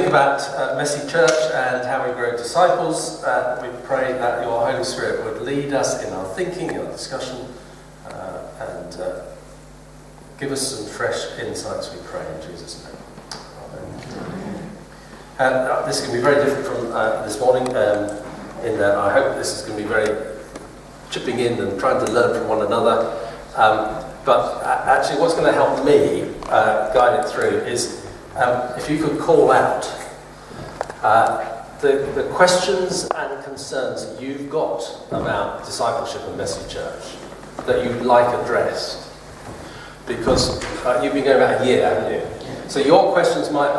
think about Messy Church and how we grow disciples, we pray that your Holy Spirit would lead us in our thinking, in our discussion, and give us some fresh insights, we pray in Jesus' name. Amen. This is going to be very different from this morning, in that I hope this is going to be very chipping in and trying to learn from one another. But actually what's going to help me guide it through is if you could call out the questions and concerns that you've got about discipleship and Messy Church that you'd like addressed. Because you've been going about a year, haven't you? So your questions might...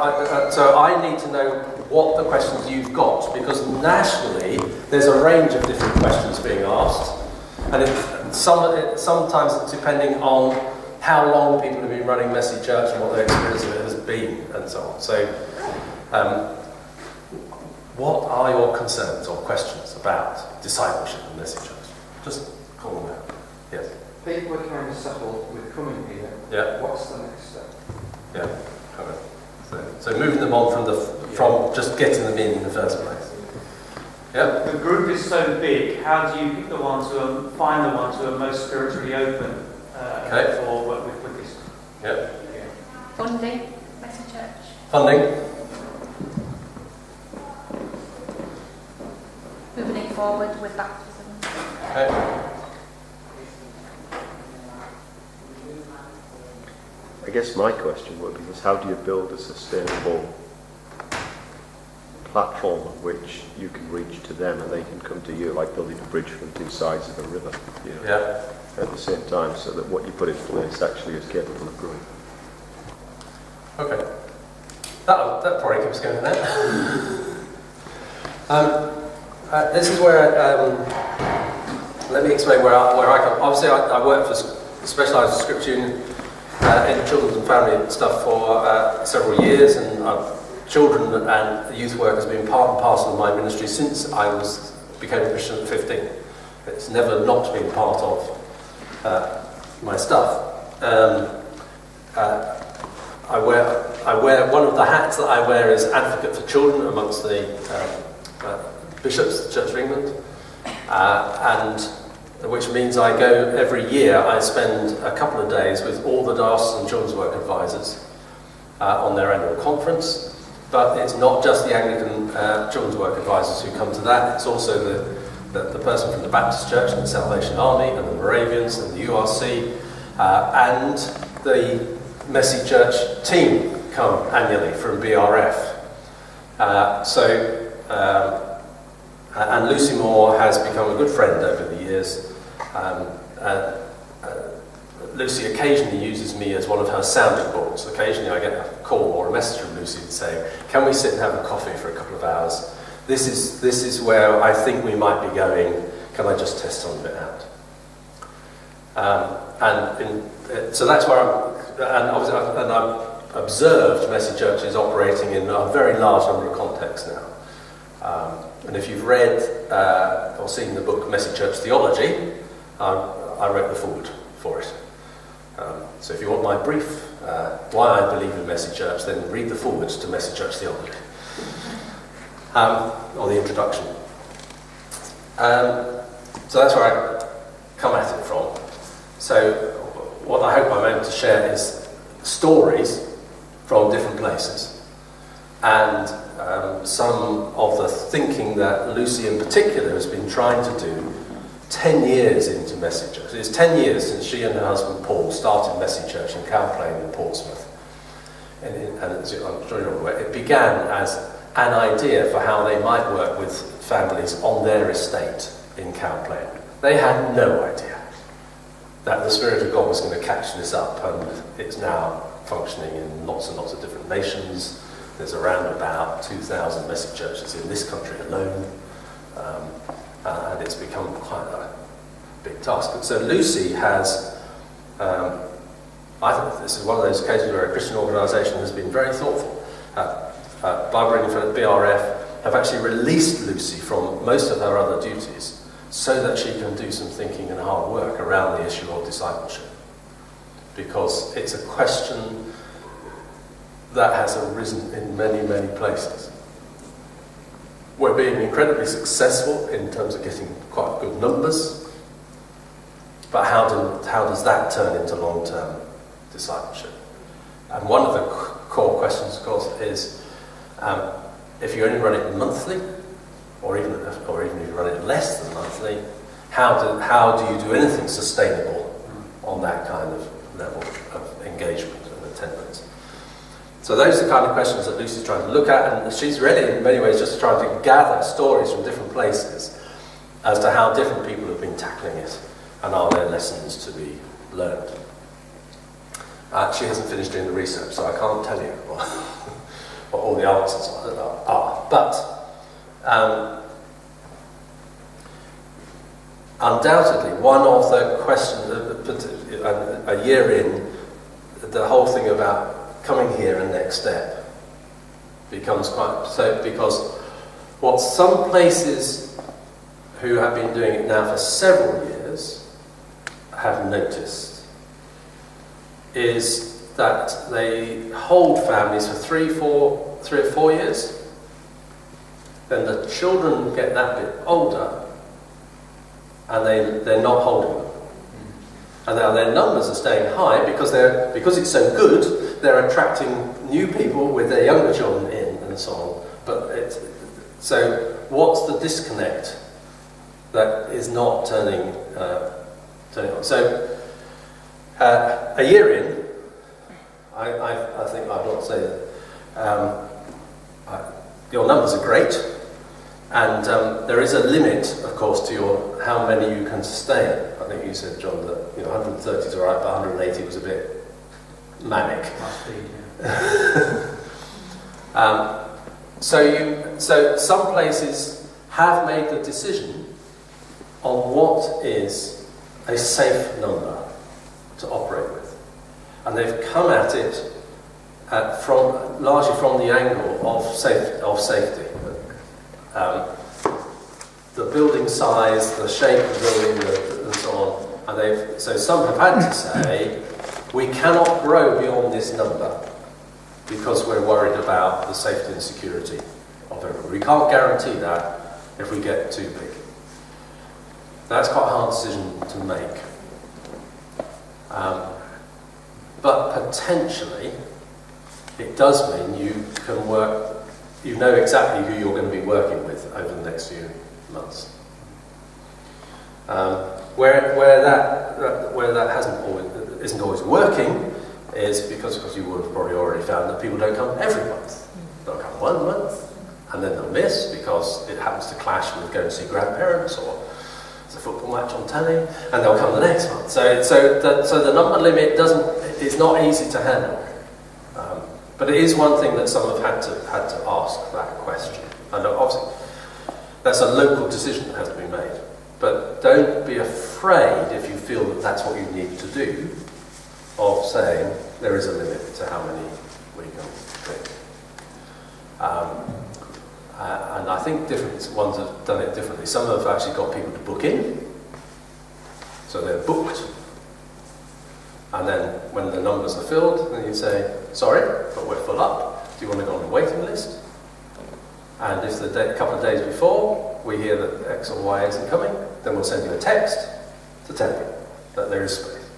so I need to know what the questions you've got, because nationally there's a range of different questions being asked. And sometimes it's depending on how long people have been running Messy Church and what their experience of it has been, and so on. So, what are your concerns or questions about discipleship in Messy Church? Just call them out. Yes? People are trying to settle with coming here. Yeah. What's the next step? Yeah. Okay. So moving them on from just getting them in the first place. Yeah. The group is so big. How do you pick the ones find the ones who are most spiritually open for work with this? Yeah. Funding, Messy Church. Funding. Moving it forward with baptism. Okay. I guess my question would be is how do you build a sustainable platform on which you can reach to them and they can come to you, like building a bridge from two sides of a river, you know, Yeah. at the same time, so that what you put in place actually is capable of growing. Okay. That probably keeps going there. This is where, let me explain where I come. Obviously, I work for Specialised Scripture Union in children's and family stuff for several years, and children and youth work has been part and parcel of my ministry since I became a Christian at 15. It's never not been part of my stuff. I wear one of the hats that I wear is advocate for children amongst the bishops of the Church of England, and which means I go every year. I spend a couple of days with all the diocesan children's work advisors on their annual conference. But it's not just the Anglican children's work advisors who come to that. It's also the person from the Baptist Church and the Salvation Army and the Moravians and the URC and the Messy Church team come annually from BRF. And Lucy Moore has become a good friend over the years. Lucy occasionally uses me as one of her sounding boards. Occasionally I get a call or a message from Lucy saying, can we sit and have a coffee for a couple of hours? This is where I think we might be going. Can I just test some of it out? So that's where I've observed Messy churches operating in a very large number of contexts now. And if you've read or seen the book Messy Church Theology, I wrote the foreword for it. So if you want my brief, why I believe in Messy Church, then read the foreword to Messy Church Theology, or the introduction. So that's where I come at it from. So what I hope I'm able to share is stories from different places, and some of the thinking that Lucy in particular has been trying to do 10 years into Messy Church. It's 10 years since she and her husband Paul started Messy Church in Cow Plain in Portsmouth. And as I'm sure you're aware, it began as an idea for how they might work with families on their estate in Cow Plain. They had no idea that the Spirit of God was going to catch this up, and it's now functioning in lots and lots of different nations. There's around about 2,000 Messy churches in this country alone. And it's become quite a big task. And so Lucy has, I think this is one of those occasions where a Christian organisation has been very thoughtful. Barbara and BRF have actually released Lucy from most of her other duties so that she can do some thinking and hard work around the issue of discipleship. Because it's a question that has arisen in many, many places. We're being incredibly successful in terms of getting quite good numbers, but how does that turn into long-term discipleship? And one of the core questions, of course, is if you only run it monthly, or even if you run it less than monthly, how do you do anything sustainable on that kind of level of engagement and attendance? So those are the kind of questions that Lucy's trying to look at, and she's really, in many ways, just trying to gather stories from different places as to how different people have been tackling it, and are there lessons to be learned. She hasn't finished doing the research, so I can't tell you what all the answers are. But undoubtedly, one of the questions, a year in, the whole thing about coming here and next step becomes quite so, because what some places who have been doing it now for several years have noticed is that they hold families for 3 or 4 years, then the children get that bit older and they're not holding them. And now their numbers are staying high because it's so good, they're attracting new people with their younger children in and so on. But so what's the disconnect that is not turning on? So a year in, I think I'd not say that your numbers are great, and there is a limit, of course, to how many you can sustain. I think you said, John, that 130 is all right, but 180 was a bit manic. Must be, yeah. So some places have made the decision on what is a safe number to operate with, and they've come at it largely from the angle of safety. The building size, the shape of the building, and so on. And so some have had to say, we cannot grow beyond this number because we're worried about the safety and security of everyone. We can't guarantee that if we get too big. That's quite a hard decision to make. But potentially, it does mean you can work, you know exactly who you're going to be working with over the next few months. Where that isn't always working is because you would have probably already found that people don't come every month. They'll come 1 month, and then they'll miss because it happens to clash with going to see grandparents, or there's a football match on telly, and they'll come the next month. So the number limit is not easy to handle. But it is one thing that some have had to ask that question. And obviously, that's a local decision that has to be made. But don't be afraid if you feel that that's what you need to do, of saying there is a limit to how many we can take. And I think different ones have done it differently. Some have actually got people to book in, so they're booked. And then when the numbers are filled, then you say, sorry, but we're full up. Do you want to go on the waiting list? And if a couple of days before we hear that X or Y isn't coming, then we'll send you a text to tell you that there is space.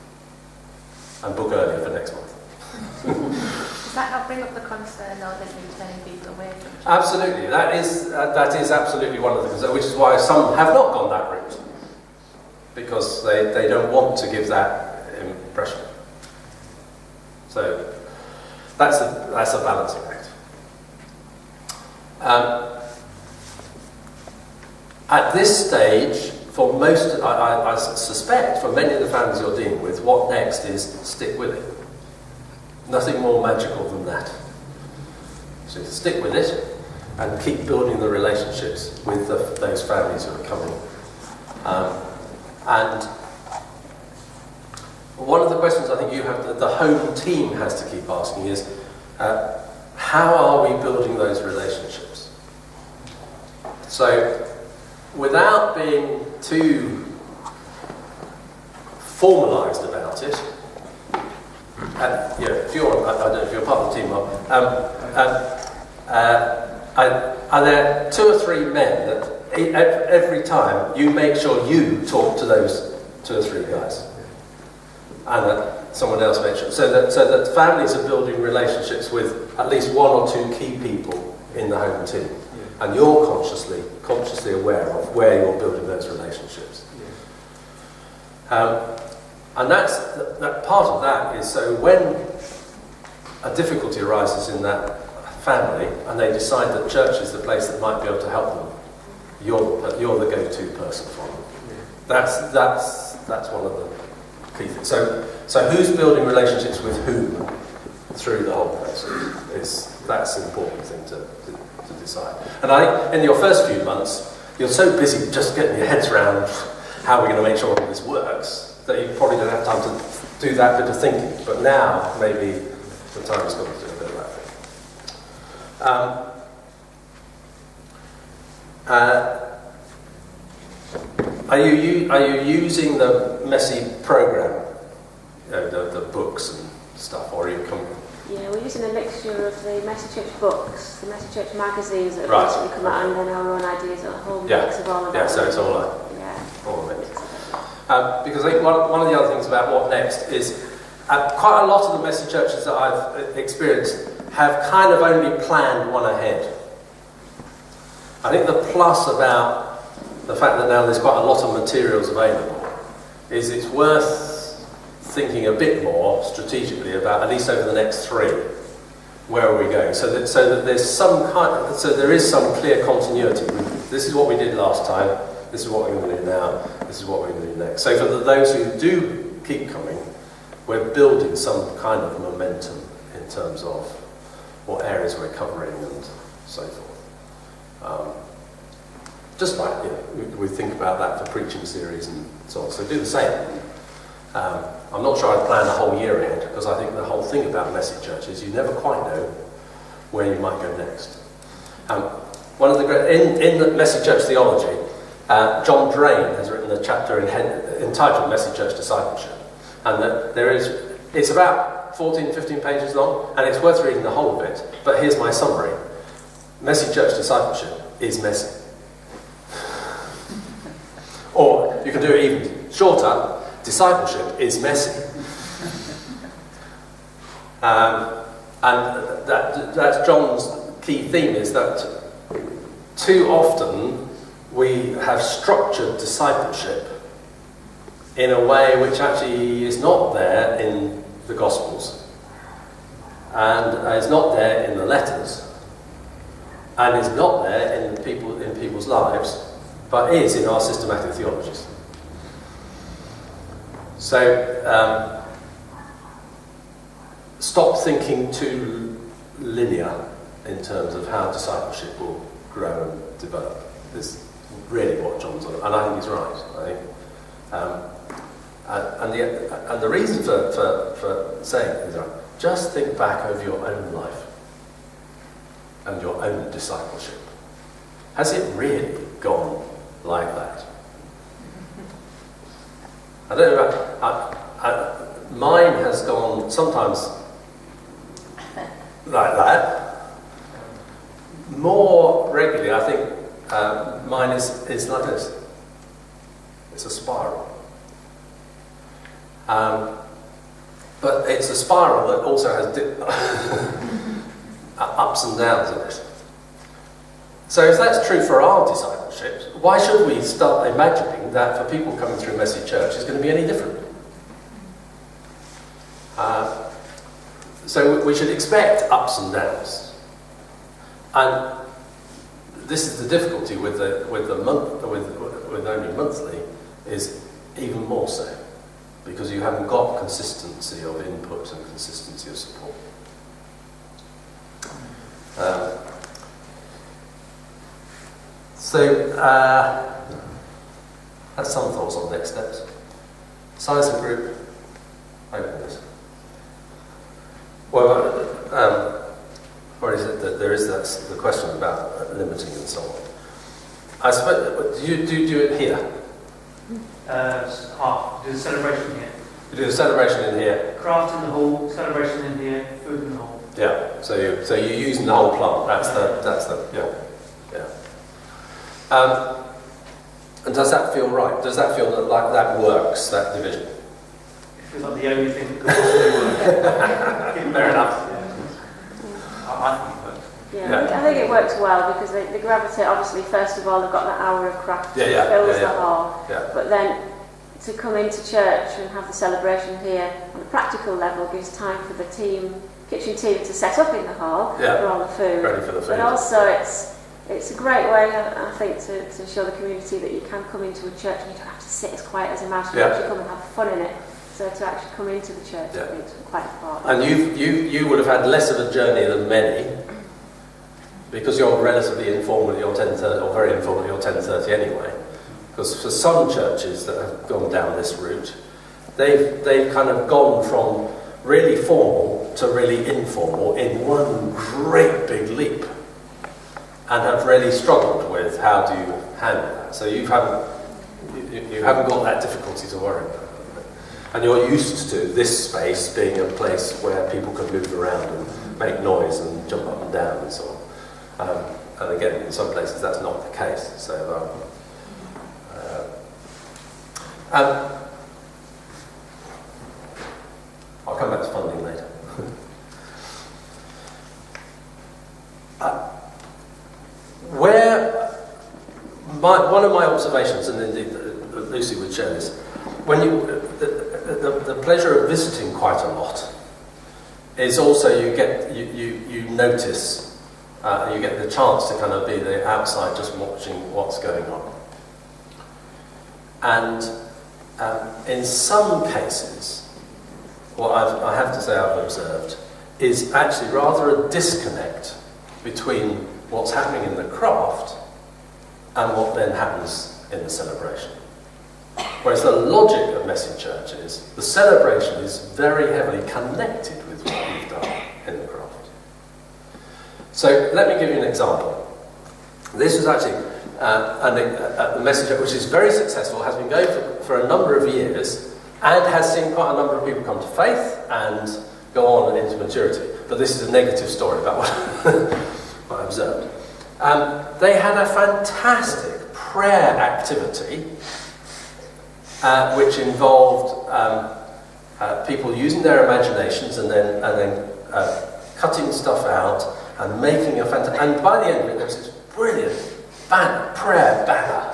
And book earlier for next month. Does that not bring up the concern though that you're turning people away from church? Absolutely. That is absolutely one of the concerns, which is why some have not gone that route. Because they don't want to give that impression. So that's a balancing act. At this stage, for most, I suspect, for many of the families you're dealing with, what next is stick with it. Nothing more magical than that. So stick with it and keep building the relationships with those families who are coming. And one of the questions I think the home team has to keep asking is, how are we building those relationships? So, without being too formalised about it, and if you're, I don't know if you're part of the team, Are there 2 or 3 men that every time you make sure you talk to those 2 or 3 guys, and that someone else makes sure, so that families are building relationships with at least 1 or 2 key people in the home team, and you're consciously aware of where you're building those relationships. And that part of that is, so when a difficulty arises in that family and they decide that church is the place that might be able to help them, you're the go-to person for them. That's one of the key things. So who's building relationships with whom through the whole process that's an important thing to decide. And I think in your first few months you're so busy just getting your heads around how we're going to make sure all this works that you probably don't have time to do that bit of thinking. But now maybe the time has come to do a bit of that. Are you using the Messy program, the books and stuff, or are you coming? Yeah, we're using a mixture of the Messy Church books, the Messy Church magazines that have Right. recently come out, and then our own ideas, a whole mix of all of that. Yeah, so it's all of it. Because I think one of the other things about what next is quite a lot of the Messy churches that I've experienced have kind of only planned one ahead. I think the plus about the fact that now there's quite a lot of materials available is it's worth thinking a bit more strategically about, at least over the next 3, where are we going, so that there's so there is some clear continuity. This is what we did last time, this is what we're going to do now, this is what we're going to do next. So for those who do keep coming, we're building some kind of momentum in terms of what areas we're covering and so forth. Just like we think about that for preaching series and so on. So do the same. I'm not sure I'd plan a whole year ahead, because I think the whole thing about Messy Church is you never quite know where you might go next. One of the great in the Messy Church theology, John Drain has written a chapter entitled Messy Church Discipleship, and it's about 14-15 pages long, and it's worth reading the whole of it. But here's my summary: Messy Church Discipleship is messy. Or you can do it even shorter: discipleship is messy. And that's John's key theme, is that too often we have structured discipleship in a way which actually is not there in the Gospels, and is not there in the letters, and is not there in people's lives, but is in our systematic theologies. So stop thinking too linear in terms of how discipleship will grow and develop. Is really what John's on, and I think he's right. I think, and the reason for saying it is, just think back over your own life and your own discipleship. Has it really gone like that? I don't know about, mine has gone sometimes like that. More regularly, I think mine is like this. It's a spiral. But it's a spiral that also has ups and downs in it. So if that's true for our discipleship, why should we start imagining that for people coming through Messy Church it's going to be any different? So we should expect ups and downs. And this is the difficulty with only monthly, is even more so, because you haven't got consistency of input and consistency of support. That's some thoughts on next steps. Size of group, openness. Well, or is it that there is the question about limiting and so on? I suppose, do you do it here? Half. Do the celebration here. You do the celebration in here. Craft in the hall, celebration in here, food in the hall. Yeah. So you're using the whole plant. That's the yeah. And does that feel right? Does that feel like that works? That division? It feels like the only thing that could possibly work. Fair enough. I think it works. Yeah, I think it works well because they gravitate, obviously, first of all, they've got that hour of craft that fills the hall. Yeah. But then to come into church and have the celebration here on a practical level gives time for the kitchen team to set up in the hall for all the food. Ready for the food. But also it's a great way, I think, to show the community that you can come into a church and you don't have to sit as quiet as a mouse. You can actually come and have fun in it. So to actually come into the church, I think it's quite important. And you would have had less of a journey than many, because you're relatively informal, you're 10:30, or very informal, you're 10:30 anyway. Because for some churches that have gone down this route, they've kind of gone from really formal to really informal in one great big leap, and have really struggled with how do you handle that. So you haven't got that difficulty to worry about. And you're used to this space being a place where people can move around and make noise and jump up and down and so on. And again, in some places that's not the case. So, I'll come back to funding later. One of my observations, and indeed Lucy would share this, when the pleasure of visiting quite a lot is also you notice, you get the chance to kind of be the outside just watching what's going on. And in some cases, what I have to say I've observed is actually rather a disconnect between what's happening in the craft and what then happens in the celebration. Whereas the logic of messy church is the celebration is very heavily connected with what you've done in the craft. So let me give you an example. This was actually a messy church which is very successful, has been going for a number of years, and has seen quite a number of people come to faith and go on into maturity. But this is a negative story about what I observed. They had a fantastic prayer activity which involved people using their imaginations and then cutting stuff out and making a fantastic... And by the end of it, there was this brilliant prayer banner.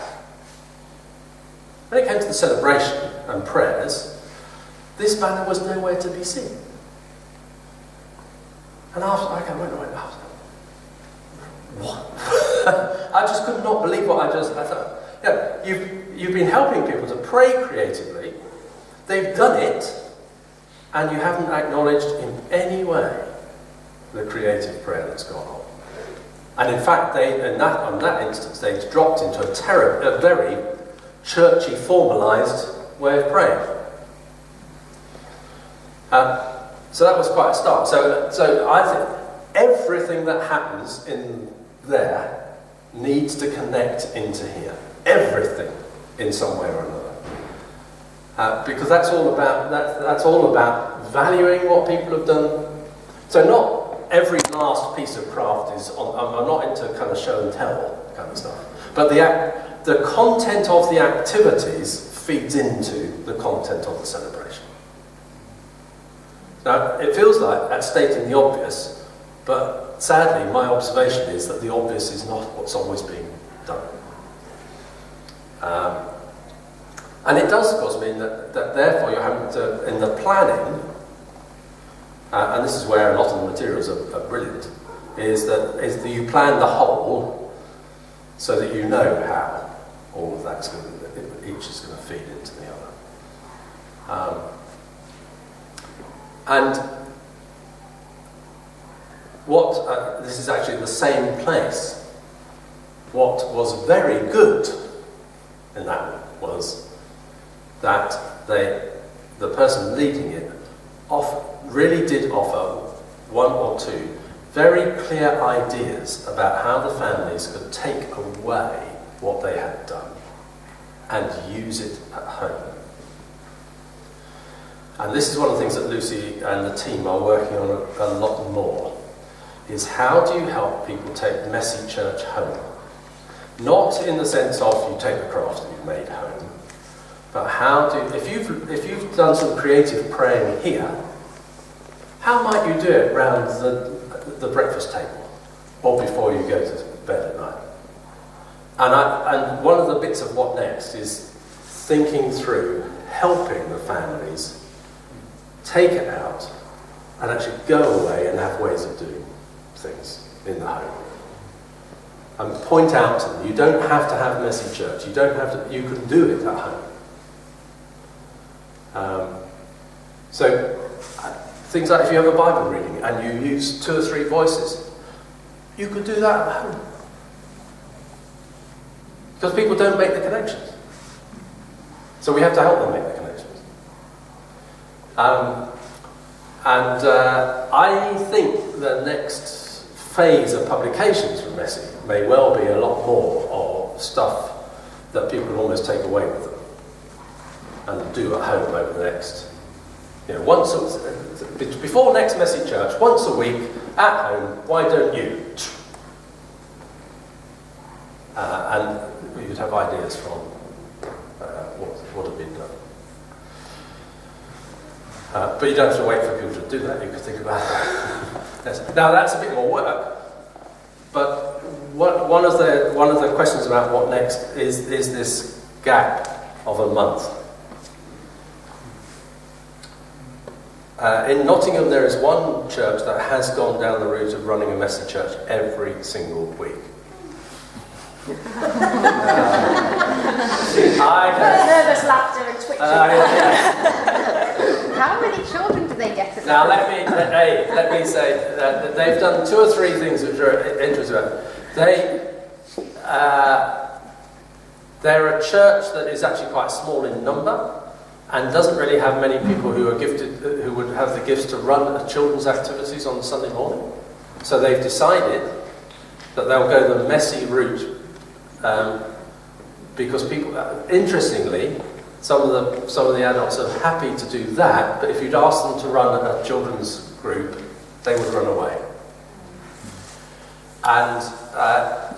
When it came to the celebration and prayers, this banner was nowhere to be seen. And after I went, what? I just could not believe what I thought. Yeah, you've been helping people to pray creatively. They've done it, and you haven't acknowledged in any way the creative prayer that's gone on. And in fact, on that instance, they dropped into a very churchy, formalised way of praying. So that was quite a start. So I think everything that happens in there needs to connect into here. Everything, in some way or another, because that's all about valuing what people have done. So not every last piece of craft is on. I'm not into kind of show and tell kind of stuff, but the content of the activities feeds into the content of the celebration. Now it feels like that's stating the obvious, but sadly my observation is that the obvious is not what's always being done. And it does, of course, mean that therefore you're having to, in the planning, and this is where a lot of the materials are brilliant, is that you plan the whole so that you know how all of that's each is going to feed into the other. And this is actually the same place. What was very good in that was that the person leading it really did offer one or two very clear ideas about how the families could take away what they had done and use it at home. And this is one of the things that Lucy and the team are working on a lot more. is how do you help people take messy church home? Not in the sense of you take the craft that you've made home, but how do, if you've done some creative praying here, how might you do it round the breakfast table or before you go to bed at night? And one of the bits of What Next is thinking through helping the families take it out and actually go away and have ways of doing things in the home. And point out to them, you don't have to have messy church, you can do it at home. So things like if you have a Bible reading and you use 2 or 3 voices, you could do that at home. Because people don't make the connections. So we have to help them make the connections. I think the next phase of publications from Messy may well be a lot more of stuff that people can almost take away with them and do at home over the next, before next Messy Church, once a week at home. Why don't you? And you'd have ideas from what had been done. But you don't have to wait for people to do that. You can think about it. Now that's a bit more work. But one of the questions about What Next is this gap of a month. In Nottingham, there is one church that has gone down the route of running a messy church every single week. Nervous laughter and twitching. How many children do they get? Now let me say that they've done 2 or 3 things which are interesting. They're a church that is actually quite small in number and doesn't really have many people who are gifted, who would have the gifts to run children's activities on Sunday morning. So they've decided that they'll go the messy route. Because people, interestingly, some of the adults are happy to do that, but if you'd ask them to run a children's group, they would run away. And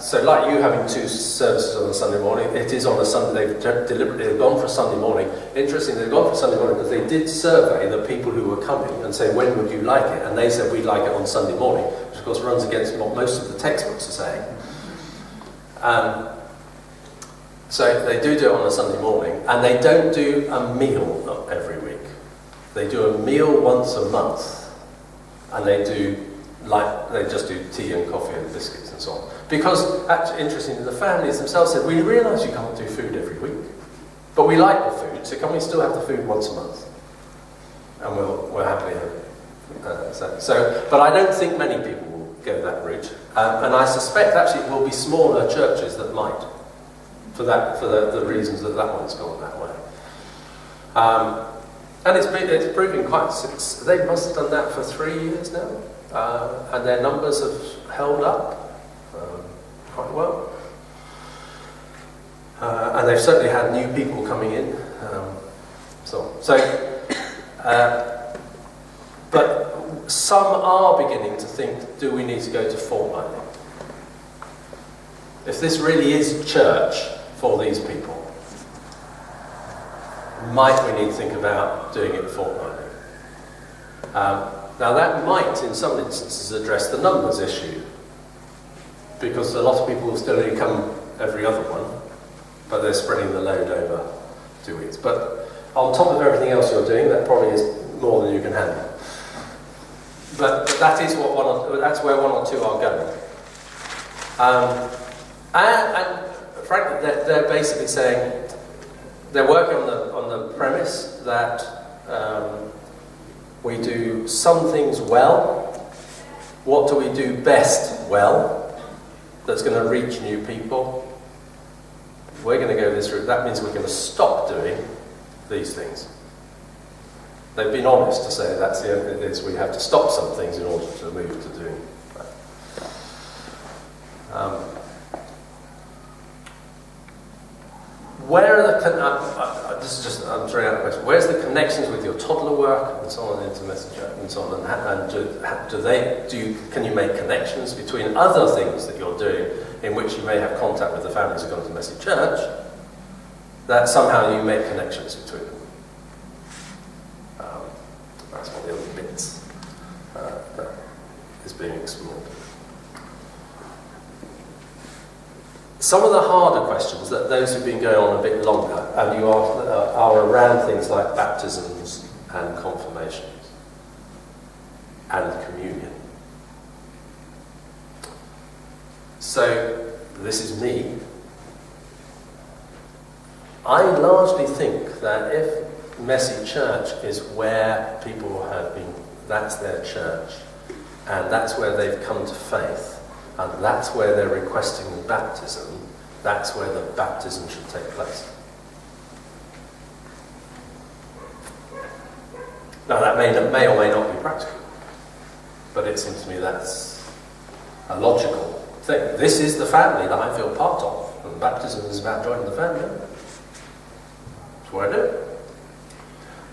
so, like you having 2 services on a Sunday morning, it is on a Sunday. They've deliberately gone for Sunday morning. Interestingly, they've gone for Sunday morning because they did survey the people who were coming and say, when would you like it? And they said, we'd like it on Sunday morning, which of course runs against what most of the textbooks are saying. So they do it on a Sunday morning, and they don't do a meal every week. They do a meal once a month, and they just do tea and coffee and biscuits and so on. Because, actually, interestingly, the families themselves said, we realise you can't do food every week, but we like the food, so can we still have the food once a month? And we're happily so. But I don't think many people will go that route, and I suspect actually it will be smaller churches that might. For the reasons that one's gone that way. And it's proving quite, they must have done that for 3 years now, and their numbers have held up quite well. And they've certainly had new people coming in. But some are beginning to think, do we need to go to fortnightly? If this really is church for these people, might we need to think about doing it fortnightly? Now that might, in some instances, address the numbers issue, because a lot of people will still only come every other one, but they're spreading the load over 2 weeks. But on top of everything else you're doing, that probably is more than you can handle. But that is that's where 1 or 2 are going. And frankly, they're basically saying they're working on the premise that we do some things well. What do we do best well that's going to reach new people? We're going to go this route. That means we're going to stop doing these things. They've been honest to say that's the only thing is we have to stop some things in order to move to doing that. this is just, I'm throwing out a question. Where's the connections with your toddler work and so on into Messenger and so on? Can you make connections between other things that you're doing in which you may have contact with the families who come to Messy Church, that somehow you make connections between them? That's one of the other bits that is being explored. Some of the harder questions, that those who've been going on a bit longer, and you are around things like baptisms and confirmations and communion. So, this is me. I largely think that if Messy Church is where people have been, that's their church, and that's where they've come to faith, and that's where they're requesting baptism, that's where the baptism should take place. Now that may or may not be practical, but it seems to me that's a logical thing. This is the family that I feel part of, and baptism is about joining the family. That's what I do.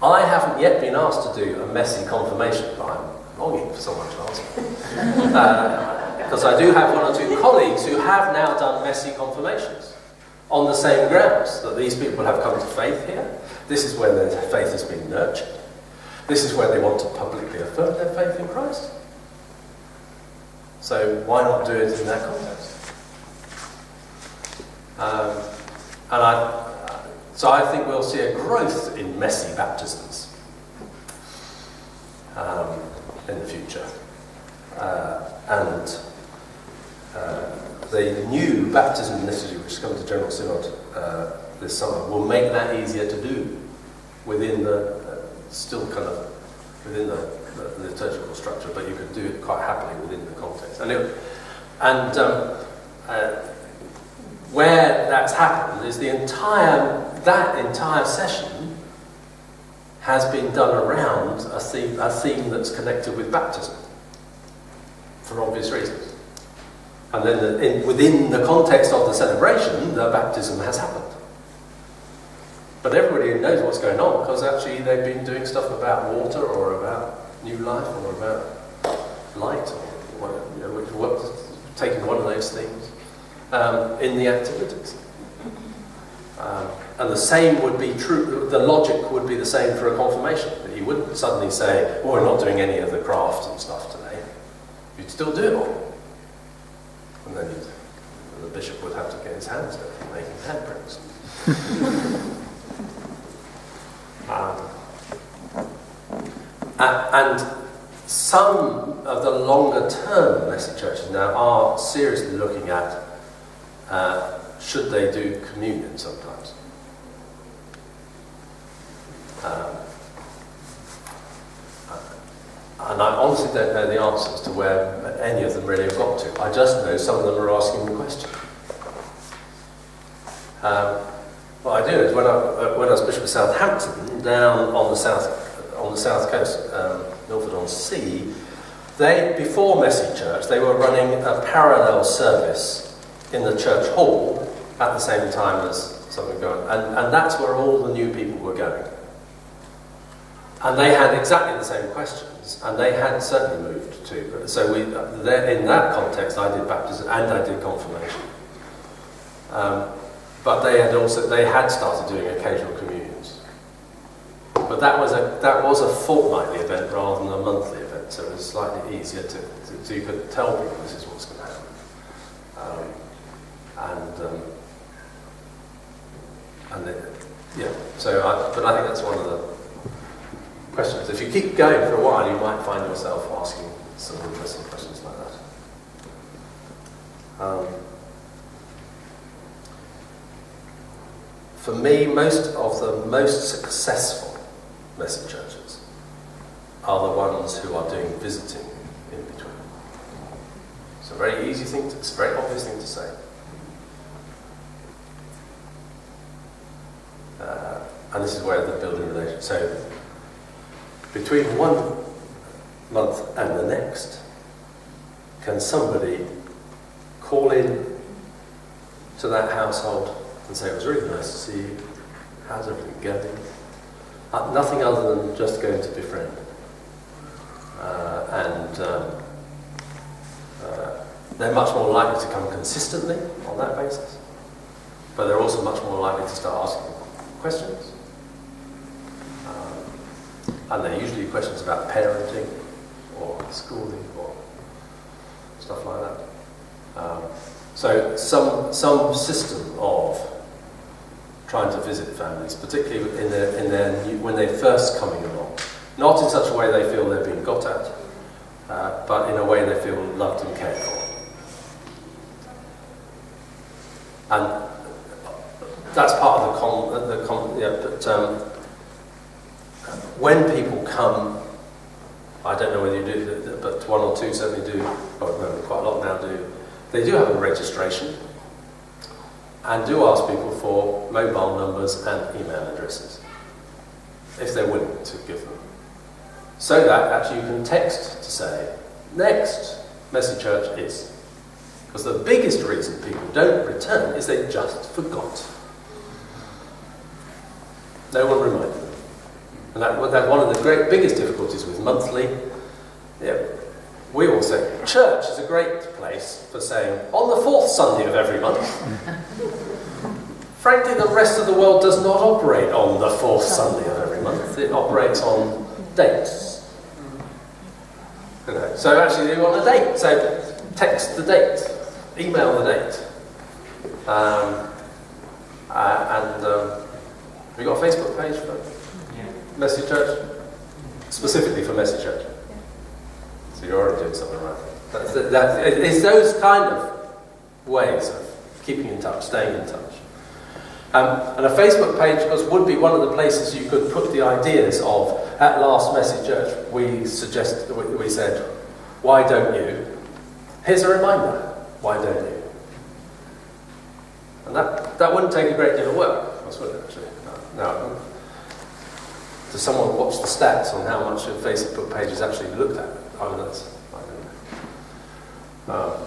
I haven't yet been asked to do a messy confirmation, but I'm longing for someone to ask me. Because I do have one or two colleagues who have now done messy confirmations on the same grounds, that these people have come to faith here. This is where their faith has been nurtured. This is where they want to publicly affirm their faith in Christ. So why not do it in that context? So I think we'll see a growth in messy baptisms in the future. The new baptism initiative, which is coming to General Synod this summer, will make that easier to do within the liturgical structure, but you could do it quite happily within the context. Where that's happened is that entire session has been done around a theme that's connected with baptism, for obvious reasons. And then within the context of the celebration, the baptism has happened. But everybody knows what's going on, because actually they've been doing stuff about water or about new life or about light or whatever, taking one of those themes in the activities. And the same would be true, the logic would be the same for a confirmation. You wouldn't suddenly say, we're not doing any of the craft and stuff today. You'd still do it all. And then the bishop would have to get his hands dirty making handprints. And some of the longer term messy churches now are seriously looking at should they do communion sometimes. And I honestly don't know the answers to where any of them really have got to. I just know some of them are asking the question. What I do is when I was Bishop of Southampton, down on the south coast, Milford-on-Sea, before Messy Church, they were running a parallel service in the church hall at the same time as something going on. And that's where all the new people were going. And they had exactly the same questions, and they had certainly moved to. So in that context, I did baptism and I did confirmation. But they had started doing occasional communions. But that was a fortnightly event rather than a monthly event, so it was slightly easier so you could tell people this is what's going to happen. But I think that's one of the questions. If you keep going for a while, you might find yourself asking some interesting questions like that. For me, most of the most successful messy churches are the ones who are doing visiting in between. It's a very easy thing, it's a very obvious thing to say. And this is where the building relation. So, between 1 month and the next, can somebody call in to that household and say, it was really nice to see you, how's everything going? Nothing other than just going to befriend. They're much more likely to come consistently on that basis, but they're also much more likely to start asking questions. And they're usually questions about parenting or schooling or stuff like that. So some system of trying to visit families, particularly when they're first coming along, not in such a way they feel they're being got at, but in a way they feel loved and cared for. And that's part of when people come, I don't know whether you do, but one or two certainly do, or no, quite a lot now do, they do have a registration and do ask people for mobile numbers and email addresses, if they're willing to give them. So that actually you can text to say, next Messy Church is. Because the biggest reason people don't return is they just forgot. No one reminded them. And that's one of the biggest difficulties with monthly. Yeah, we all say, church is a great place for saying, on the fourth Sunday of every month. Frankly, the rest of the world does not operate on the fourth Sunday of every month. It operates on dates. You know, so actually you want a date. So text the date. Email the date. Have you got a Facebook page for Messy Church? Specifically for Messy Church. Yeah. So you're already doing something right. It's those kind of ways of keeping in touch, staying in touch. And a Facebook page, of course, would be one of the places you could put the ideas of, at last Messy Church, we said, why don't you? Here's a reminder, why don't you? And that wouldn't take a great deal of work, would it, actually? No. Does someone watch the stats on how much a Facebook page is actually looked at? I don't know.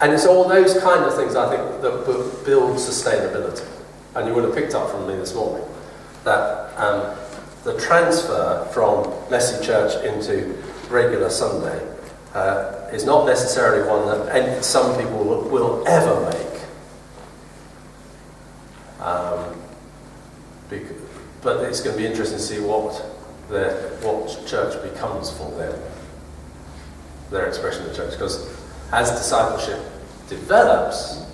And it's all those kind of things, I think, that build sustainability. And you would have picked up from me this morning that the transfer from Messy Church into regular Sunday is not necessarily one that some people will ever make. But it's going to be interesting to see what church becomes for them, their expression of church. Because as discipleship develops,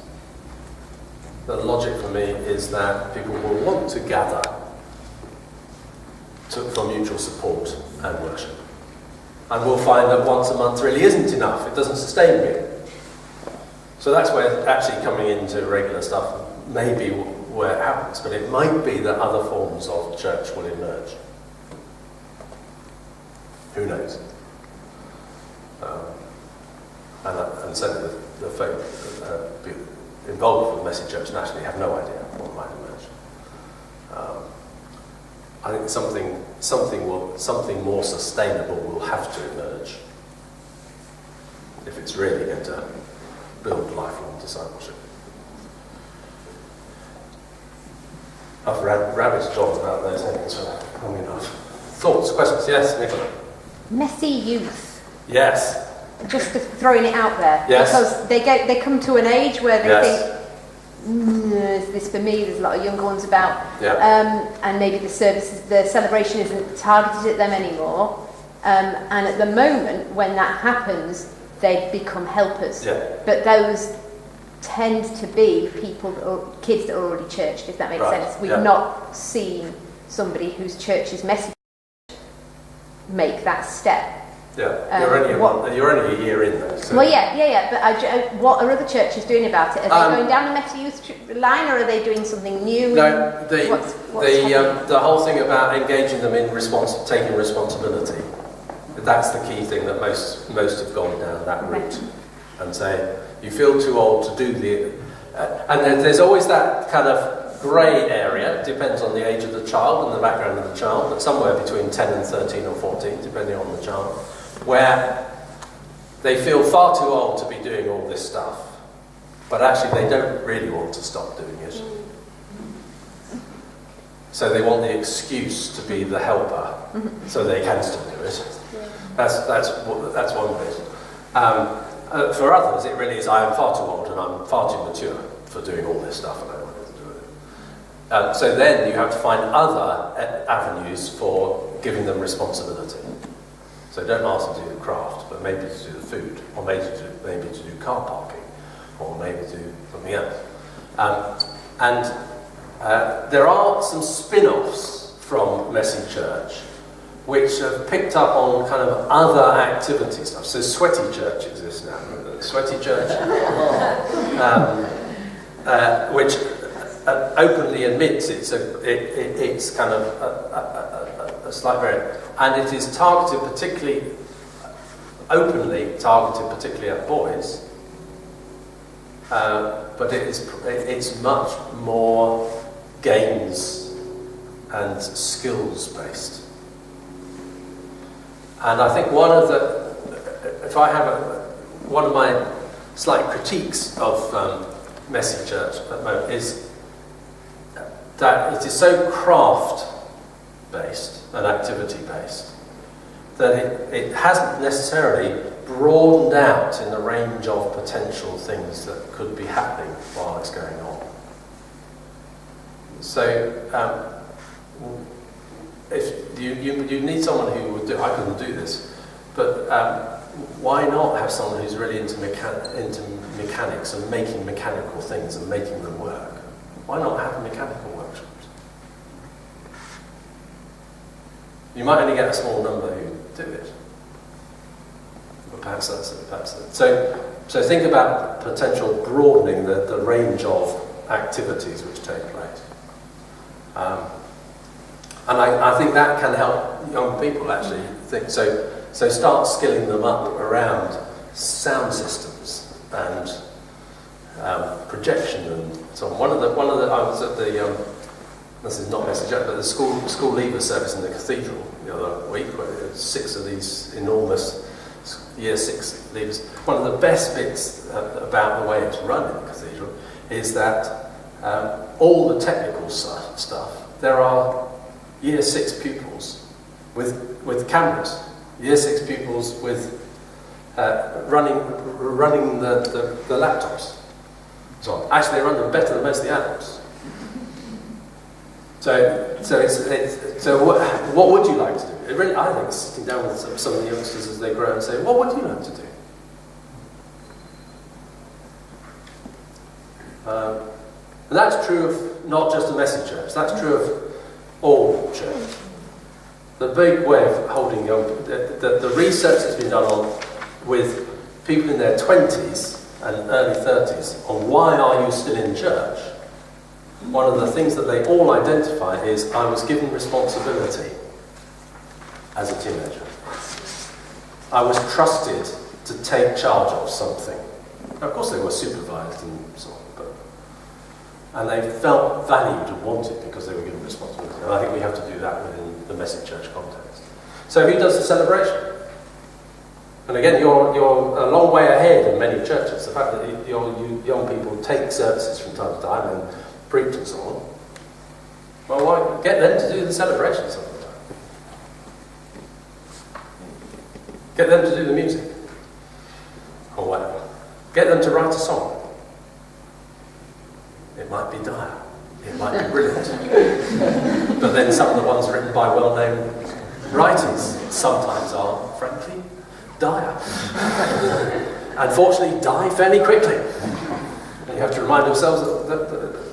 the logic for me is that people will want to gather for mutual support and worship. And we'll find that once a month really isn't enough. It doesn't sustain me. So that's where actually coming into regular stuff may be where it happens. But it might be that other forms of church will emerge. Who knows? And certainly the folk involved with Messy Church nationally have no idea what might emerge. I think something more sustainable will have to emerge if it's really going to build lifelong discipleship. I've ravaged on about those things for long enough. Thoughts, questions? Yes, Nicola. Messy youth. Yes. Just throwing it out there. Yes. Because they come to an age where they Yes. think, is this for me? There's a lot of younger ones about. Yeah. And maybe the celebration isn't targeted at them anymore. And at the moment, when that happens, they become helpers. Yeah. But those tend to be kids that are already churched, if that makes Right. sense. We've Yeah. not seen somebody whose church is messy make that step. Yeah, you're only a year in though. So. Well, yeah. But what are other churches doing about it? Are they going down the Messy Youth line, or are they doing something new? No, What's happening? the whole thing about engaging them in taking responsibility. That's the key thing that most have gone down that route, and say you feel too old to do and there's always that kind of grey area. It depends on the age of the child and the background of the child, but somewhere between 10 and 13 or 14, depending on the child, where they feel far too old to be doing all this stuff, but actually they don't really want to stop doing it. So they want the excuse to be the helper, so they can still do it. That's one bit. For others, it really is, I am far too old and I'm far too mature for doing all this stuff and I don't want to do it. So then you have to find other avenues for giving them responsibility. So don't ask them to do the craft, but maybe to do the food, or maybe to do car parking, or maybe to do something else. There are some spin-offs from Messy Church which have picked up on kind of other activity stuff. So Sweaty Church exists now. Sweaty Church, which openly admits it's kind of a slight variant, and it is openly targeted particularly at boys, but it's much more games and skills based. And I think one of my slight critiques of Messy Church at the moment is that it is so craft based and activity based that it hasn't necessarily broadened out in the range of potential things that could be happening while it's going on. So if you need someone who would do, I couldn't do this, but why not have someone who's really into mechanics and making mechanical things and making them work? Why not have mechanical workshops? You might only get a small number who do it, but perhaps that's it. So think about potential broadening the range of activities which take place. And I think that can help young people actually think. So start skilling them up around sound systems and projection and so on. One of the I was at the this is not message up, but the school leaver service in the cathedral the other week, where there were 6 of these enormous year 6 leavers. One of the best bits about the way it's run in the cathedral is that all the technical stuff, there are year 6 pupils with cameras, year 6 pupils with running the laptops. So actually, they run them better than most of the adults. So what would you like to do? It really, I think, sitting down with some of the youngsters as they grow and say, what would you like to do? And that's true of not just a Messy Church. That's true of all church. The big way of holding young people, the research that's been done with people in their 20s and early 30s on why are you still in church, one of the things that they all identify is I was given responsibility as a teenager. I was trusted to take charge of something. Now, of course they were supervised and so on, and they felt valued and wanted because they were given responsibility. And I think we have to do that within the Messy Church context. So who does the celebration? And again, you're a long way ahead in many churches. The fact that you young people take services from time to time and preach and so on. Well, why get them to do the celebration some of the time? Get them to do the music. Or whatever. Get them to write a song. It might be dire. It might be brilliant. But then some of the ones written by well-known writers sometimes are, frankly, dire. Unfortunately, die fairly quickly. And you have to remind ourselves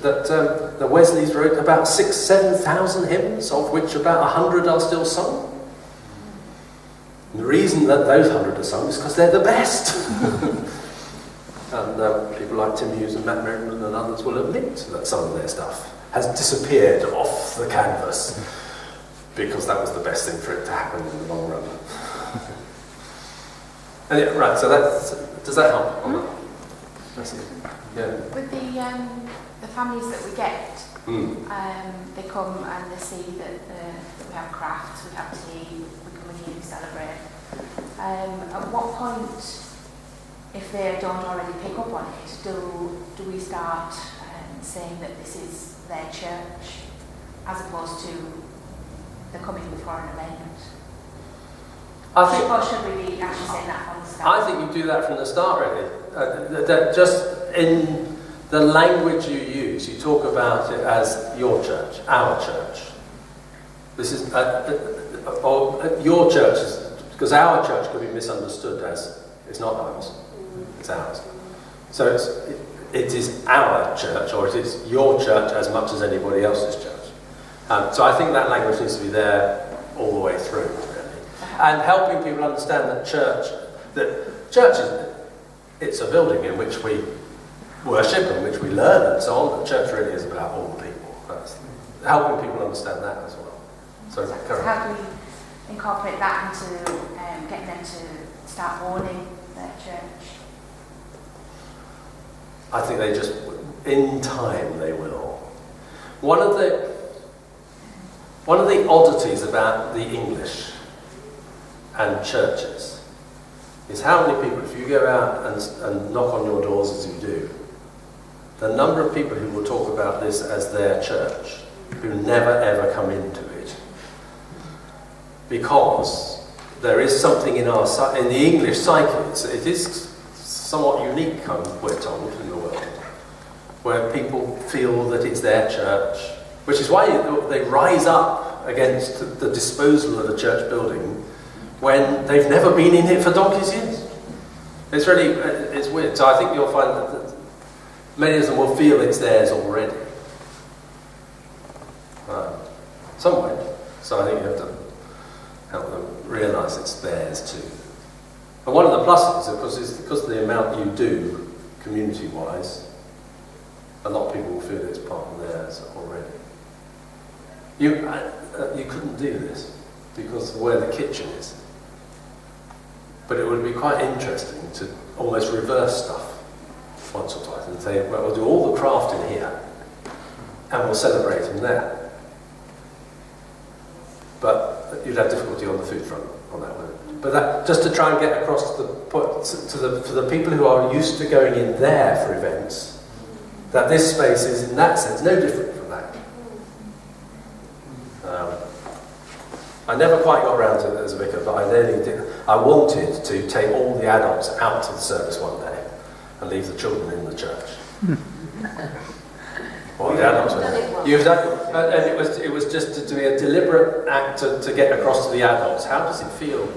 that the Wesleys wrote about 7,000 hymns, of which about 100 are still sung. And the reason that those 100 are sung is because they're the best. And people like Tim Hughes and Matt Merriman and others will admit that some of their stuff has disappeared off the canvas because that was the best thing for it to happen in the long run. And yeah, right, so does that help? That's it. Yeah. With the families that we get, they come and they see that we have crafts, we have tea, we come in here, we celebrate. At what point, if they don't already pick up on it, do we start saying that this is their church? as opposed to the coming for an amendment? I think, Or should we be actually saying that from the start? I think you do that from the start, really. That just in the language you use, you talk about it as your church, our church. This is, or your church, because our church could be misunderstood as it's not ours, it's ours. So it is our church, or it is your church as much as anybody else's church. So I think that language needs to be there all the way through, really. And helping people understand that church is, it's a building in which we worship and which we learn and so on. The church really is about all the people. That's helping people understand that as well. So how do we incorporate that into getting them to start owning their church? I think they just, in time, they will. One of the oddities about the English and churches is how many people, if you go out and knock on your doors as you do, the number of people who will talk about this as their church, who never ever come into it, because there is something in the English psyche. It is somewhat unique, we're told, in the world, where people feel that it's their church, which is why they rise up against the disposal of a church building when they've never been in it for donkey's years. It's really, it's weird. So I think you'll find that many of them will feel it's theirs already. Some won't. So I think you have to help them realise it's theirs too. And one of the pluses, of course, is because of the amount you do, community-wise, a lot of people will feel it's part of theirs already. You couldn't do this because of where the kitchen is. But it would be quite interesting to almost reverse stuff once or twice and say, well, we'll do all the craft in here and we'll celebrate in there. But you'd have difficulty on the food front on that one. But that, just to try and get across to the people who are used to going in there for events, that this space is, in that sense, no different from that. I never quite got around to it as a vicar, but I nearly did. I wanted to take all the adults out to the service one day and leave the children in the church. Well, the adults were. You've done, and it was just to be a deliberate act to get across to the adults. How does it feel?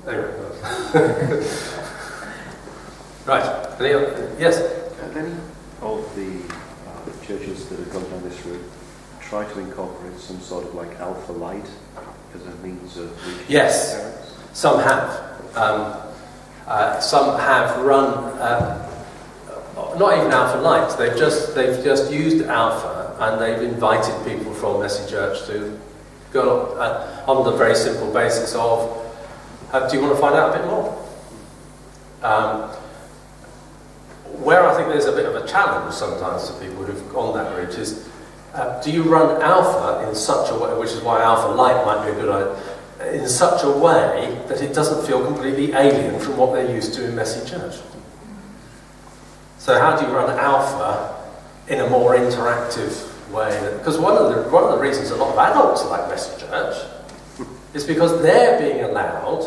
Anyway. Right. Yes? Have any of the churches that have gone down this route try to incorporate some sort of like alpha light as a means of reaching yes, parents? Some have. Some have run, not even alpha light. They've just used alpha and they've invited people from Messy Church to go on the very simple basis of, do you want to find out a bit more? Where I think there's a bit of a challenge sometimes to people who've gone that route is, do you run alpha in such a way, which is why alpha light might be a good idea, in such a way that it doesn't feel completely alien from what they're used to in Messy Church? So how do you run alpha in a more interactive way? Because one of the reasons a lot of adults like Messy Church is because they're being allowed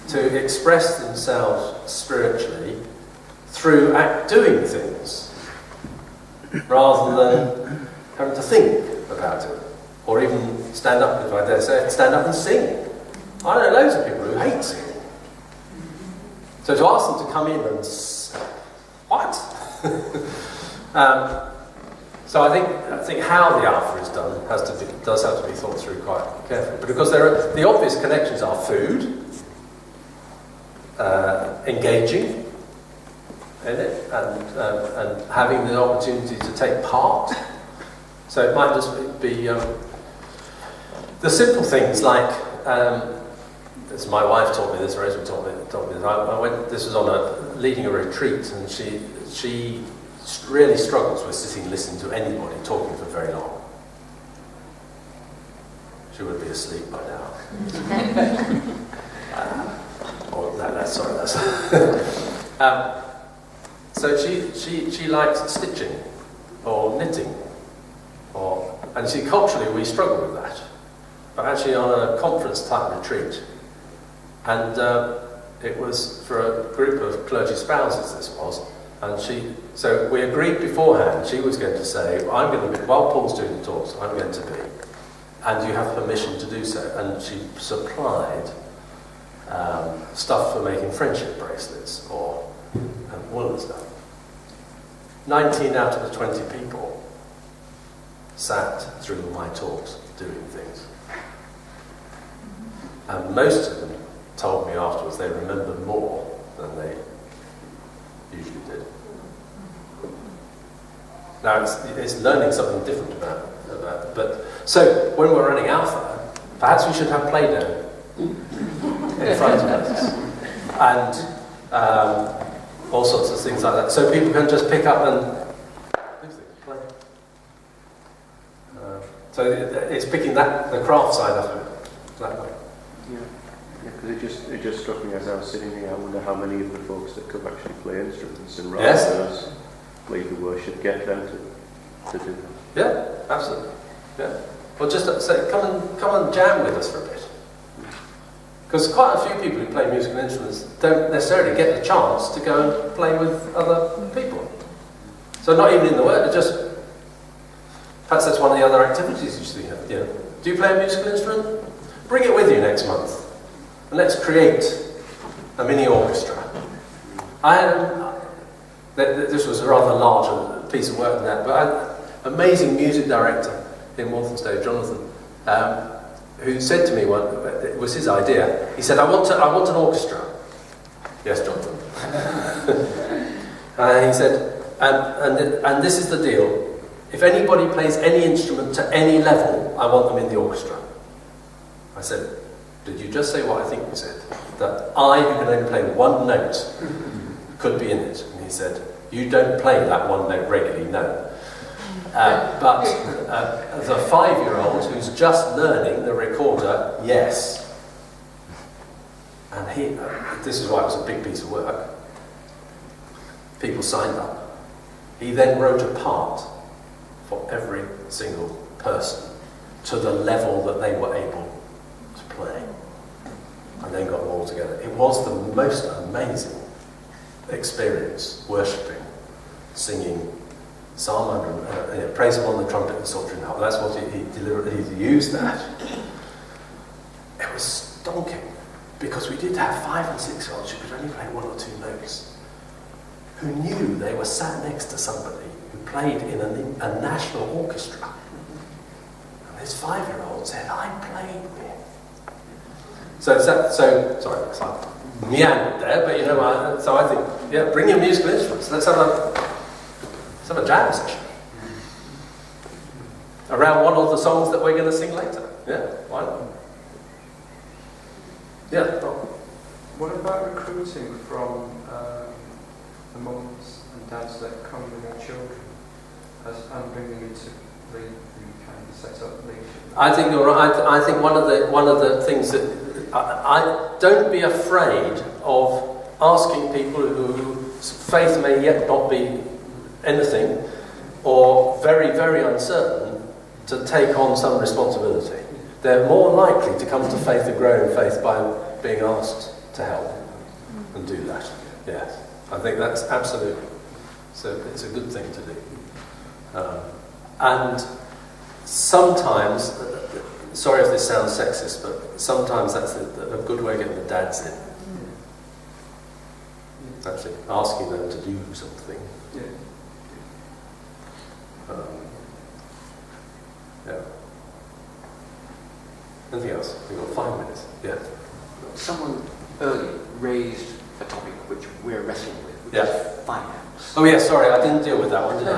to express themselves spiritually through doing things, rather than having to think about it, or even stand up, if I dare say, stand up and sing. I know loads of people who hate singing. So to ask them to come in and what? So I think how the alpha is done does have to be thought through quite carefully. But because the obvious connections are food, engaging in it, and having the opportunity to take part. So it might just be the simple things like, as my wife taught me this, Rosemary taught me this. I went. This was on leading a retreat, and she really struggles with sitting listening to anybody talking for very long. She would be asleep by now. So she likes stitching, or knitting, and you see, culturally we struggle with that. But actually on a conference type retreat, and it was for a group of clergy spouses, this was, and so we agreed beforehand, she was going to say, I'm going to be, while Paul's doing the talks, I'm going to be, and you have permission to do so. And she supplied stuff for making friendship bracelets or all of the stuff. 19 out of the 20 people sat through my talks doing things. And most of them told me afterwards they remembered more than they usually did. Now it's learning something different about but so when we're running Alpha, perhaps we should have Play-Doh in front of us and all sorts of things like that, so people can just pick up and play. So it's picking the craft side of it that way. Yeah, because it just struck me as I was sitting here. I wonder how many of the folks that could actually play instruments and rather than us lead the worship get them to do that. Yeah, absolutely. Yeah. Well, just say, come and jam with us for a bit. Because quite a few people who play musical instruments don't necessarily get the chance to go and play with other people. So not even in the work, perhaps that's one of the other activities you see. Yeah. Do you play a musical instrument? Bring it with you next month. And let's create a mini orchestra. This was a rather larger piece of work than that, but I had an amazing music director in Walthamstow, Jonathan, who said to me it was his idea. He said, I want an orchestra. Yes, Jonathan. And he said, and this is the deal. If anybody plays any instrument to any level, I want them in the orchestra. I said, did you just say what I think you said? That I, who can only play one note, could be in it? And he said, you don't play that one note regularly, no. But the 5-year-old who's just learning the recorder, yes. And this is why it was a big piece of work. People signed up. He then wrote a part for every single person to the level that they were able to play. And then got them all together. It was the most amazing experience, worshipping, singing Psalm 100, praise him on the trumpet and psaltery now. That's what he deliberately used that. It was stonking, because we did have 5 and 6-year-olds who could only play 1 or 2 notes, who knew they were sat next to somebody who played in a national orchestra. And this 5-year-old said, I played with. So sorry, I meandered there, but so I think, yeah, bring your musical instruments. Let's have a jam session around one of the songs that we're going to sing later. Yeah, why not? Yeah. What about recruiting from the mums and dads that come with their children and bring them into the kind of set up leadership? I think you're right. I think one of the things that I don't be afraid of asking people whose faith may yet not be anything or very, very uncertain to take on some responsibility. They're more likely to come to faith and grow in faith by being asked to help and do that. Yes, I think that's absolutely. So it's a good thing to do. And sometimes, sorry if this sounds sexist, but sometimes that's a good way of getting the dads in. Actually, asking them to do something. Yeah. Yeah. Anything else? We've got 5 minutes. Yeah. Someone earlier raised a topic which we're wrestling with, which is finance. Oh yeah, sorry, I didn't deal with that one, did I?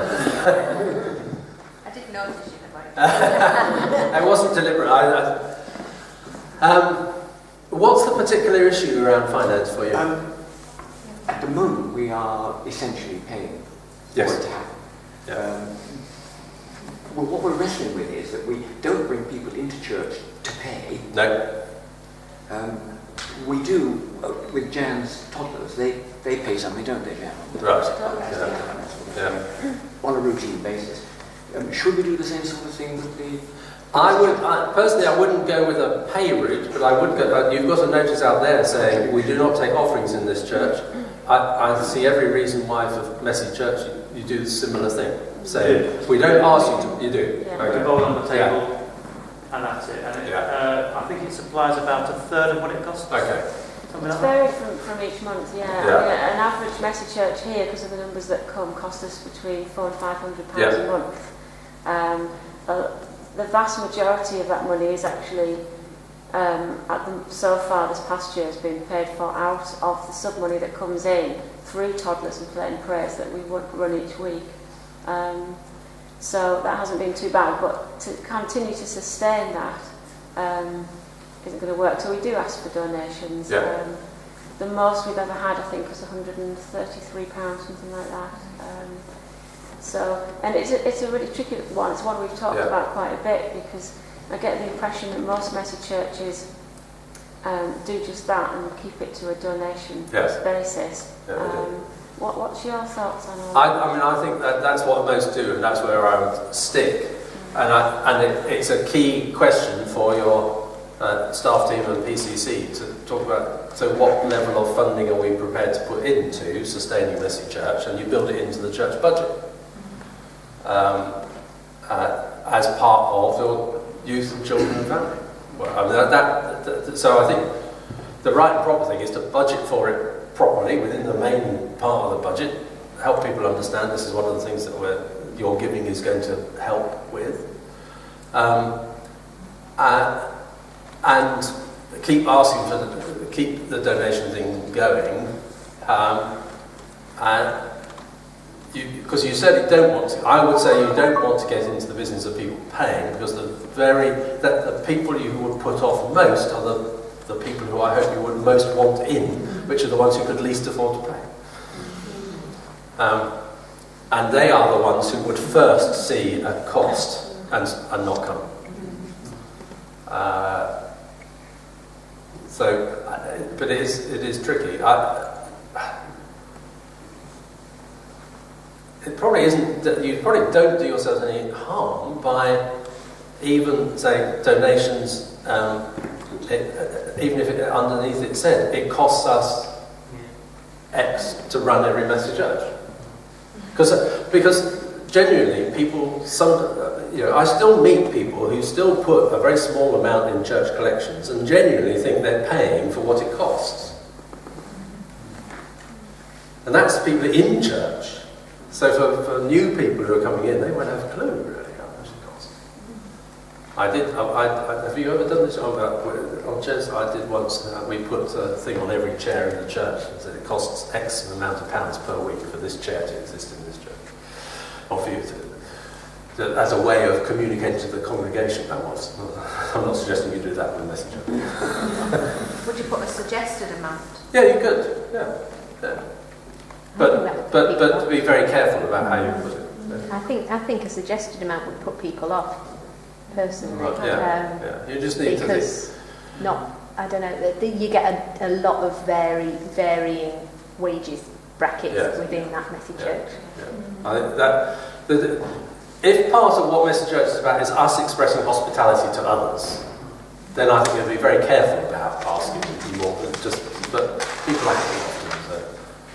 I didn't notice you had It wasn't deliberate. What's the particular issue around finance for you? At the moment, we are essentially paying for it to happen. Yeah. Well, what we're wrestling with is that we don't bring people into church to pay. No. we do, with Jan's toddlers, they pay something, don't they, Jan? Right. Yeah. On a routine basis. Should we do the same sort of thing with the... Personally, I wouldn't go with a pay route, but I would go, you've got a notice out there saying we do not take offerings in this church. I see every reason why for Messy Church you do a similar thing. So we don't ask you to, you do. Yeah. Okay. The bowl on the table, and that's it. And I think it supplies about a third of what it costs. Okay. Something It's like that. varied from each month, yeah. I mean, an average Messy Church here, because of the numbers that come, cost us between £400 and £500 a month. The vast majority of that money is actually, so far this past year, has been paid for out of the sub money that comes in through toddlers and play and praise that we run each week. So that hasn't been too bad, but to continue to sustain that isn't going to work. So we do ask for donations. Yeah. The most we've ever had, I think, was £133, something like that. And it's a really tricky one. It's one we've talked about quite a bit, because I get the impression that most Messy churches do just that and keep it to a donation basis. Yeah, what's your thoughts on all that? I think that's what most do, and that's where I would stick. And it's a key question for your staff team and PCC to talk about. So, what level of funding are we prepared to put into sustaining Messy Church? And you build it into the church budget as part of your youth and children and family. Well, so I think the right and proper thing is to budget for it properly within the main part of the budget. Help people understand this is one of the things that your giving is going to help with, and keep asking keep the donation thing going. Because you said you don't want to. I would say you don't want to get into the business of people paying, because the people you would put off most are the people who I hope you would most want in, which are the ones who could least afford to pay. And they are the ones who would first see a cost and not come. But it is tricky. It probably isn't. You probably don't do yourselves any harm by even saying donations. Even if underneath it said it costs us X to run every Messy Church, because genuinely people, I still meet people who still put a very small amount in church collections and genuinely think they're paying for what it costs, and that's people in church. So for new people who are coming in, they won't have a clue really how much it costs. Have you ever done this on chairs? I did once. We put a thing on every chair in the church and said it costs X amount of pounds per week for this chair to exist in this church. Or for you to as a way of communicating to the congregation. That was. I'm not suggesting you do that with Messenger. Would you put a suggested amount? Yeah, you could. Yeah. But be very careful about how you put it. I think a suggested amount would put people off, personally. Yeah. You just need because I don't know. You get a lot of varying wages brackets within that Messy Church. Yeah. I think that if part of what Messy Church is about is us expressing hospitality to others, then I think you'll be very careful about asking more than just. But people like to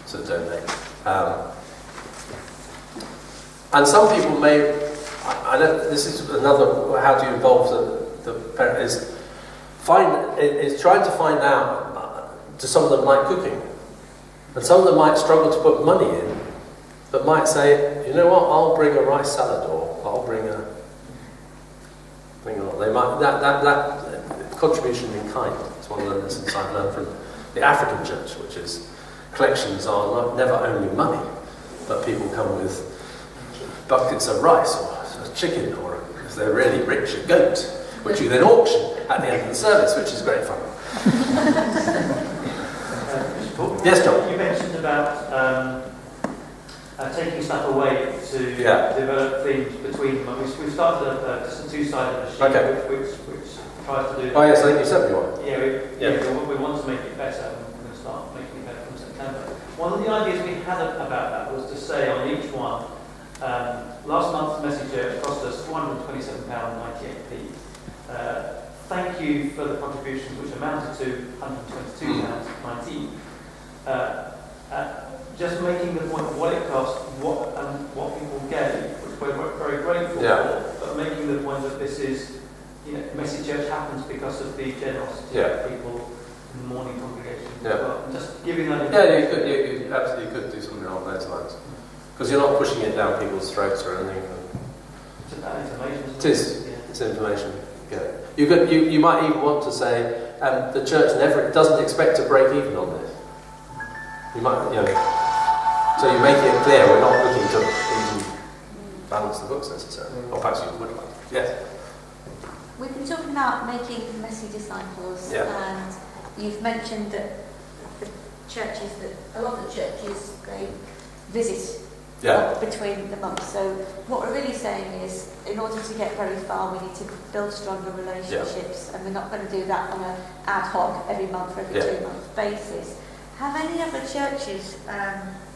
so don't they? And some people may. I don't. This is another. How do you involve the parent? Is trying to find out. Do some of them like cooking? And some of them might struggle to put money in, but might say, you know what? I'll bring a rice salad, or I'll bring a. They might that contribution in kind. It's one of the lessons I've learned from the African church, which is. Collections are never only money, but people come with buckets of rice or a chicken, or if they're really rich, a goat, which you then auction at the end of the service, which is great fun. Yes, John? You mentioned about taking stuff away to develop themes between them. We've started just a two-sided machine, which tries to do. Oh yes, I think you sent me one. We want to make it better. We're going to start making it better from September. One of the ideas we had about that was to say on each one, last month's message cost us £427.98p. Thank you for the contributions, which amounted to £122.19. Just making the point of what it cost, what people gave, which we're very grateful for, but making the point that this is, Message Church happens because of the generosity of people in the morning congregation. Well, and just giving that. You absolutely could do something along those lines, because you're not pushing it down people's throats or anything. It's about information. It is. It's information. You might even want to say the church doesn't expect to break even on this. You might, so you make it clear we're not looking to even balance the books necessarily, or perhaps you would like. Yes. We've been talking about making messy disciples, and you've mentioned that a lot of the churches, they visit between the months. So what we're really saying is, in order to get very far, we need to build stronger relationships, and we're not going to do that on an ad hoc every month or every 2 month basis. Have any other churches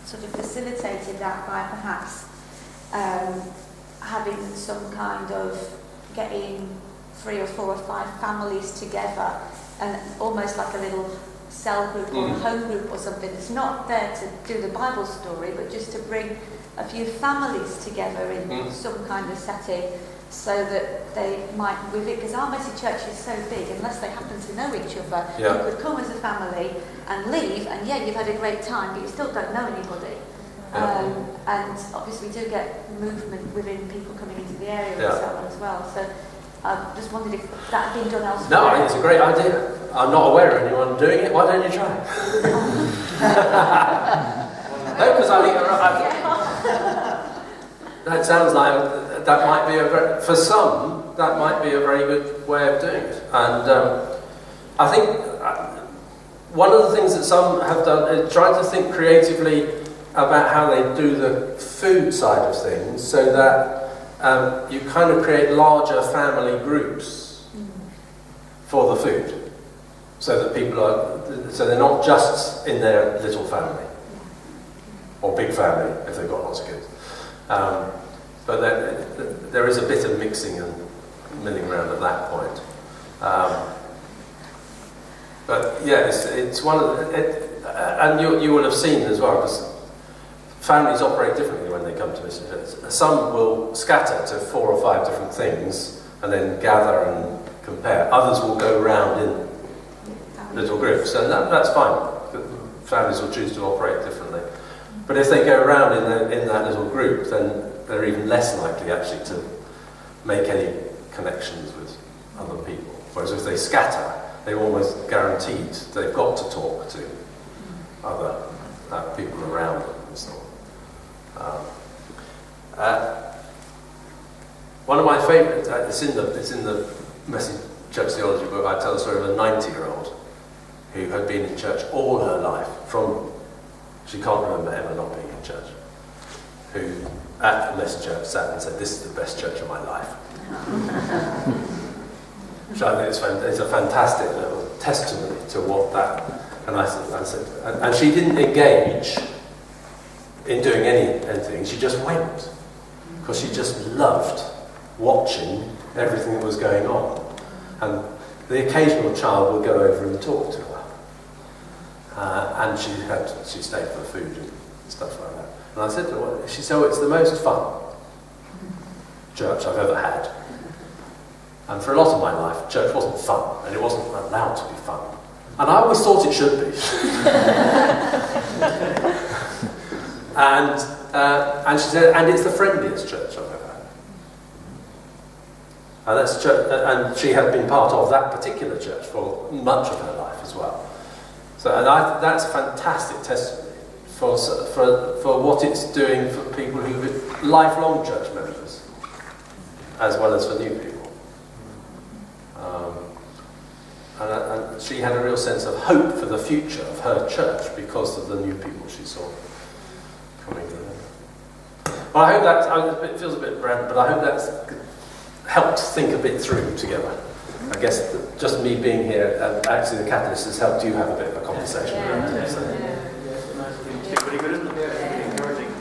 sort of facilitated that by perhaps having some kind of getting 3 or 4 or 5 families together, and almost like a little cell group or a home group or something? It's not there to do the Bible story, but just to bring a few families together in some kind of setting, so that they might move it. Because our Messy Church is so big, unless they happen to know each other, you could come as a family and leave, and you've had a great time, but you still don't know anybody. And obviously we do get movement within people coming into the area and so on as well. So I just wondered if that had been done elsewhere. No, I think it's a great idea. I'm not aware of anyone doing it. Why don't you try? No, because I think that sounds like that might be for some, that might be a very good way of doing it. And I think one of the things that some have done is try to think creatively about how they do the food side of things, so that you kind of create larger family groups for the food, so that so they're not just in their little family or big family if they've got lots of kids. But there is a bit of mixing and milling around at that point. But yeah, it's one of and you will have seen as well, because families operate differently when they come to Messy Church. Some will scatter to 4 or 5 different things and then gather and compare. Others will go around in little groups, and that's fine. Families will choose to operate differently. But if they go around in that little group, then they're even less likely actually to make any connections with other people. Whereas if they scatter, they're almost guaranteed they've got to talk to other people around them and so on. One of my favourites, it's in the Messy Church Theology book, I tell the story of a 90-year-old who had been in church all her life, she can't remember ever not being in church, who at the Messy Church sat and said, "This is the best church of my life." Which I think it's a fantastic little testimony to what that, and I said, and she didn't engage in doing anything, she just went, because she just loved watching everything that was going on. And the occasional child would go over and talk to her. And she stayed for food and stuff like that. And I said to her, she said, "It's the most fun church I've ever had." And for a lot of my life, church wasn't fun, and it wasn't allowed to be fun. And I always thought it should be. And she said, "And it's the friendliest church I've ever had." And that's church, and she had been part of that particular church for much of her life as well. So, and that's a fantastic testimony for what it's doing for people who are lifelong church members, as well as for new people. And she had a real sense of hope for the future of her church because of the new people she saw coming in. Well, it feels a bit random, but I hope that's helped think a bit through together I guess just me being here and actually the catalyst has helped you have a bit of a conversation. Yeah. So,